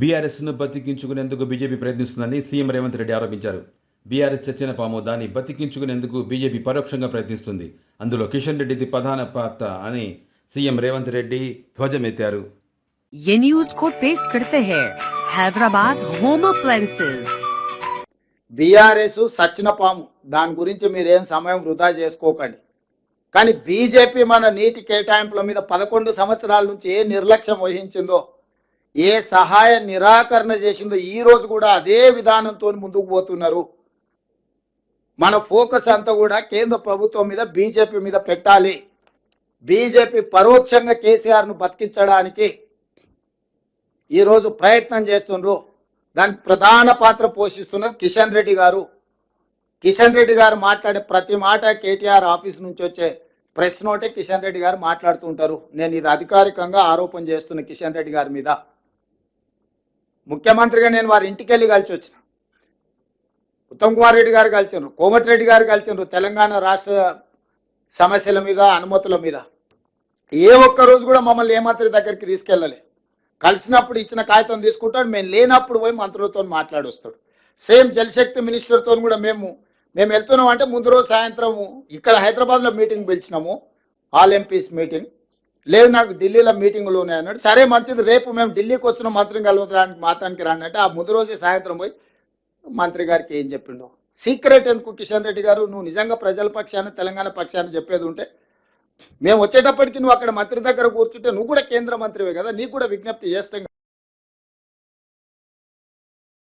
బీఆర్ఎస్ను బతికించుకునేందుకు BJP ప్రయత్నిస్తుందని CM Revanth Reddy ఆరోపించారు. BRS చచ్చిన పాము, దాన్ని బతికించుకునేందుకు బీజేపీ పరోక్షంగా ప్రయత్నిస్తుంది. అందులో కిషన్ రెడ్డిది ప్రధాన పాత్ర అని సీఎం రేవంత్ రెడ్డి ధ్వజమెత్తారు. ये न्यूज को पेश करते हैं हैदराबाद होम अप्लायंसेस। బీఆర్ఎస్ సచ్చిన పాము, దాని గురించి మీరేం సమయం వృధా చేసుకోకండి. కానీ బీజేపీ మన నీటి కేటాయింపుల మీద 11 సంవత్సరాల నుంచి ఏ నిర్లక్ష్యం వహించిందో, ఏ సహాయ నిరాకరణ చేసిందో ఈ రోజు కూడా అదే విధానంతో ముందుకు పోతున్నారు. మన ఫోకస్ అంతా కూడా కేంద్ర ప్రభుత్వం మీద, బీజేపీ మీద పెట్టాలి. బీజేపీ పరోక్షంగా కేసీఆర్ను బతికించడానికి ఈరోజు ప్రయత్నం చేస్తున్నారు. దానికి ప్రధాన పాత్ర పోషిస్తున్నది కిషన్ రెడ్డి గారు. కిషన్ రెడ్డి గారు మాట్లాడే ప్రతి మాట కేటీఆర్ ఆఫీస్ నుంచి వచ్చే ప్రెస్ నోటే కిషన్ రెడ్డి గారు మాట్లాడుతూ ఉంటారు. నేను ఇది అధికారికంగా ఆరోపణ చేస్తున్న కిషన్ రెడ్డి గారి మీద. ముఖ్యమంత్రిగా నేను వారి ఇంటికి వెళ్ళి కలిసి వచ్చిన. ఉత్తమ్ కుమార్ రెడ్డి గారు కలిసినారు, కోమటిరెడ్డి గారు కలిసినారు. తెలంగాణ రాష్ట్ర సమస్యల మీద, అనుమతుల మీద ఏ ఒక్క రోజు కూడా మమ్మల్ని ఏ మంత్రి దగ్గరికి తీసుకెళ్ళలే. కలిసినప్పుడు ఇచ్చిన కాగితం తీసుకుంటాడు, మేము లేనప్పుడు పోయి మంత్రులతో మాట్లాడొస్తాడు. సేమ్ జలశక్తి మినిస్టర్తో కూడా మేము వెళ్తున్నాం అంటే ముందు రోజు సాయంత్రం ఇక్కడ హైదరాబాద్లో మీటింగ్ పిలిచినాము, ఆల్ ఎంపీస్ మీటింగ్. లేదు నాకు ఢిల్లీలో మీటింగులు ఉన్నాయి అన్నాడు. సరే మంచిది, రేపు మేము ఢిల్లీకి వచ్చిన మంత్రిని కలవడానికి మాతానికి రాండి అంటే ఆ ముందు రోజే సాయంత్రం పోయి మంత్రి గారికి ఏం చెప్పిండో. సీక్రెట్ ఎందుకు కిషన్ రెడ్డి గారు? నువ్వు నిజంగా ప్రజల పక్షాన్ని, తెలంగాణ పక్షాన్ని చెప్పేది ఉంటే మేము వచ్చేటప్పటికి నువ్వు అక్కడ మంత్రి దగ్గర కూర్చుంటే నువ్వు కూడా కేంద్ర మంత్రివే కదా, నీకు కూడా విజ్ఞప్తి చేస్తాం.